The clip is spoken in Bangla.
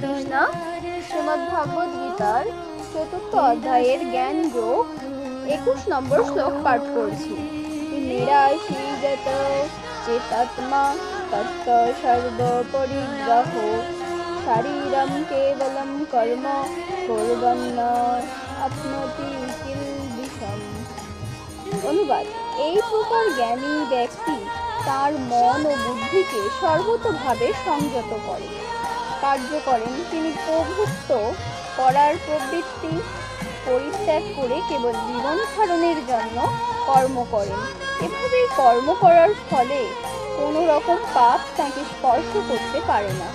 কৃষ্ণা। শ্রীমদ্ ভাগবত গীতার ৪র্থ অধ্যায়ের জ্ঞান যোগ ২১ নম্বর শ্লোক পাঠ করছি। নিরাশীযত চেতাত্মা তত্ত্ব সর্ব পরিগ্রহ শারীরম কেবলম কর্ম কুর্বন্ন আপ্নোতি কিলবিষম। অনুবাদ: এই প্রকার জ্ঞানী ব্যক্তি তার মন ও বুদ্ধিকে সর্বতোভাবে সংযত করেন, কার্য করেন। তিনি প্রভুত্ব করার প্রবৃত্তি পরিত্যাগ করে কেবল জীবন ধারণের জন্য কর্ম করেন। এভাবে কর্ম করার ফলে কোনো রকম পাপ তাকে স্পর্শ করতে পারে না।